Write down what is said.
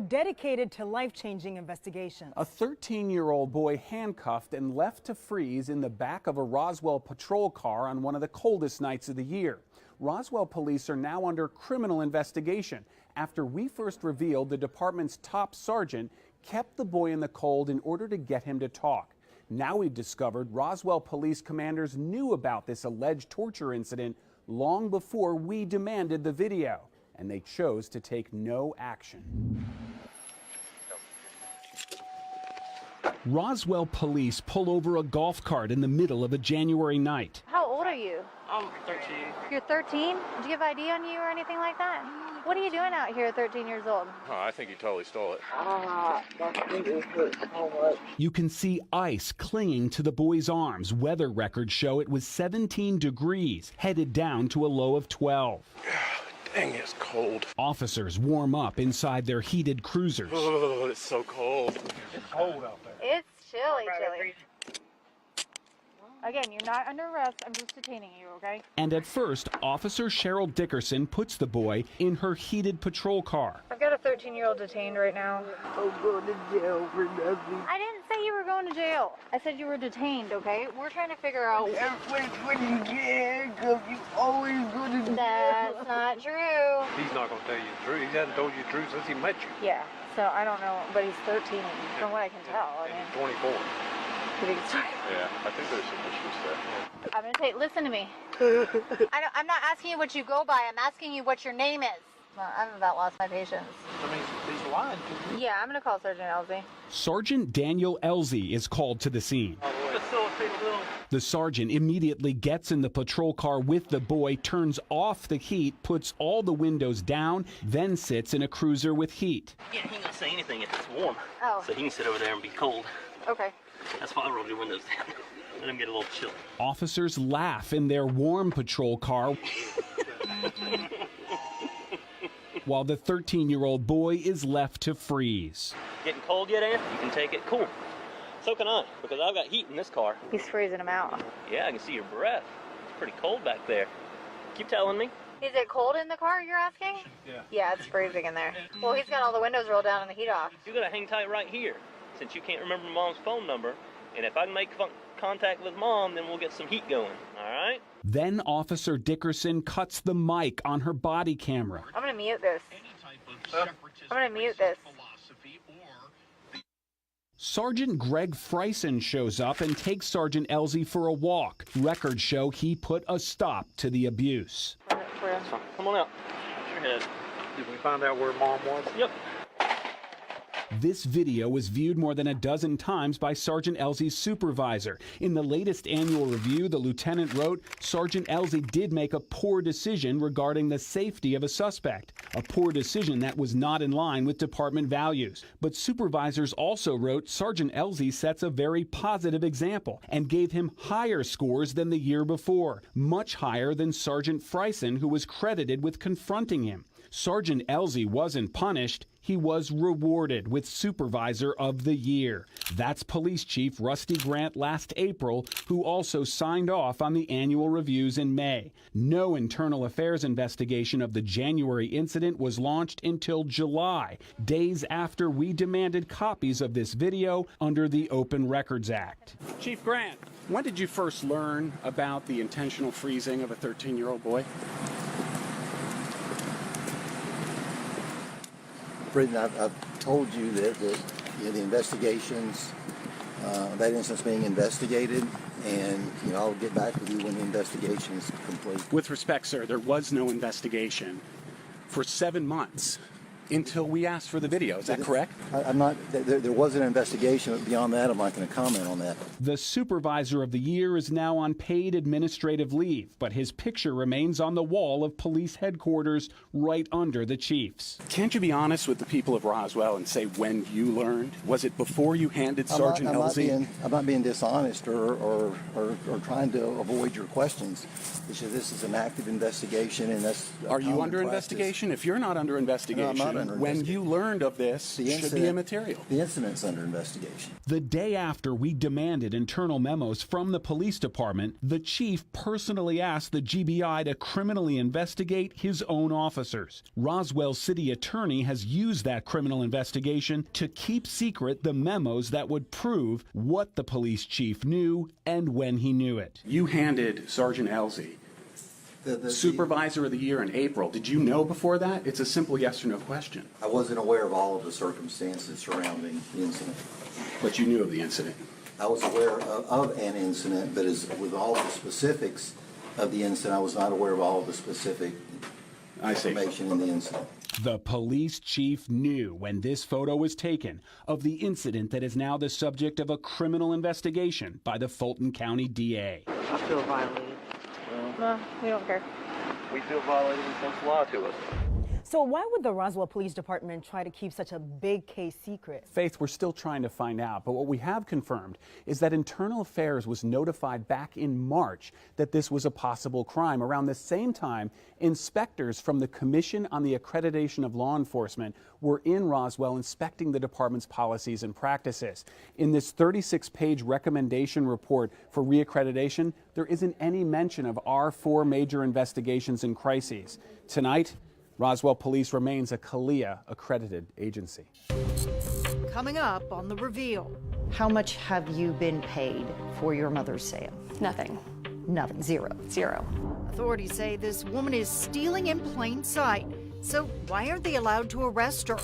dedicated to life-changing investigations. A 13-year-old boy handcuffed and left to freeze in the back of a Roswell patrol car on one of the coldest nights of the year. Roswell police are now under criminal investigation after we first revealed the department's top sergeant kept the boy in the cold in order to get him to talk. Now we've discovered Roswell police commanders knew about this alleged torture incident long before we demanded the video, and they chose to take no action. Roswell police pull over a golf cart in the middle of a January night. How old are you? I'm 13. You're 13? Do you have ID on you or anything like that? What are you doing out here at 13 years old? Oh, I think he totally stole it. You can see ice clinging to the boy's arms. Weather records show it was 17 degrees, headed down to a low of 12. Dang, it's cold. Officers warm up inside their heated cruisers. Oh, it's so cold. It's cold out there. It's chilly. Again, you're not under arrest. I'm just detaining you, okay? And at first, Officer Cheryl Dickerson puts the boy in her heated patrol car. I've got a 13-year-old detained right now. I'm going to jail for nothing. I didn't say you were going to jail. I said you were detained, okay? We're trying to figure out... When you get handcuffed, you always go to jail. That's not true. He's not going to tell you the truth. He hasn't told you the truth since he met you. Yeah, so I don't know, but he's 13, from what I can tell. I mean, 24. pretty good story. Yeah, I think there's some issues there. I'm gonna say, listen to me. I'm not asking you what you go by. I'm asking you what your name is. Well, I've about lost my patience. I mean, he's lying to you. Yeah, I'm gonna call Sergeant Elsie. Sergeant Daniel Elsie is called to the scene. The sergeant immediately gets in the patrol car with the boy, turns off the heat, puts all the windows down, then sits in a cruiser with heat. Yeah, he ain't gonna say anything if it's warm. Oh. So he can sit over there and be cold. Okay. That's why I rolled your windows down. Let him get a little chill. Officers laugh in their warm patrol car while the 13-year-old boy is left to freeze. Getting cold yet, Ann? You can take it. Cool. So can I, because I've got heat in this car. He's freezing him out. Yeah, I can see your breath. It's pretty cold back there. Keep telling me. Is it cold in the car, you're asking? Yeah. Yeah, it's freezing in there. Well, he's got all the windows rolled down and the heat off. You gotta hang tight right here, since you can't remember Mom's phone number. And if I can make contact with Mom, then we'll get some heat going, all right? Then Officer Dickerson cuts the mic on her body camera. I'm gonna mute this. I'm gonna mute this. Sergeant Greg Freisen shows up and takes Sergeant Elsie for a walk. Records show he put a stop to the abuse. Come on out. Put your head. Did we find out where Mom was? Yep. This video was viewed more than a dozen times by Sergeant Elsie's supervisor. In the latest annual review, the lieutenant wrote, Sergeant Elsie did make a poor decision regarding the safety of a suspect, a poor decision that was not in line with department values. But supervisors also wrote, Sergeant Elsie sets a very positive example and gave him higher scores than the year before, much higher than Sergeant Freisen, who was credited with confronting him. Sergeant Elsie wasn't punished, he was rewarded with Supervisor of the Year. That's Police Chief Rusty Grant last April, who also signed off on the annual reviews in May. No internal affairs investigation of the January incident was launched until July, days after we demanded copies of this video under the Open Records Act. Chief Grant, when did you first learn about the intentional freezing of a 13-year-old boy? I've told you that the investigations, that instance being investigated, and I'll get back with you when the investigation is complete. With respect, sir, there was no investigation for 7 months until we asked for the video. Is that correct? I'm not. There was an investigation, but beyond that, I'm not going to comment on that. The Supervisor of the Year is now on paid administrative leave, but his picture remains on the wall of police headquarters right under the chief's. Can't you be honest with the people of Roswell and say when you learned? Was it before you handed Sergeant Elsie? I'm not being dishonest or trying to avoid your questions. It's just this is an active investigation, and that's. Are you under investigation? If you're not under investigation, under when investigation. you learned of this The should be incident- immaterial. The incident's under investigation. The day after we demanded internal memos from the police department, the chief personally asked the GBI to criminally investigate his own officers. Roswell's city attorney has used that criminal investigation to keep secret the memos that would prove what the police chief knew and when he knew it. You handed Sergeant Elsie Supervisor of the Year in April. Did you know before that? It's a simple yes or no question. I wasn't aware of all of the circumstances surrounding the incident. But you knew of the incident. I was aware of an incident, but as with all the specifics of the incident, I was not aware of all of the specific information in the incident. The police chief knew when this photo was taken of the incident that is now the subject of a criminal investigation by the Fulton County DA. I feel violated. No, we don't care. We feel violated when folks lie to us. So why would the Roswell Police Department try to keep such a big case secret? Faith, we're still trying to find out, but what we have confirmed is that Internal Affairs was notified back in March that this was a possible crime. Around the same time, inspectors from the Commission on the Accreditation of Law Enforcement were in Roswell inspecting the department's policies and practices. In this 36-page recommendation report for reaccreditation, there isn't any mention of our 4 major investigations and crises. Tonight, Roswell Police remains a CALEA accredited agency. Coming up on The Reveal. How much have you been paid for your mother's sale? Nothing. Nothing. Zero. Zero. Authorities say this woman is stealing in plain sight. So why aren't they allowed to arrest her?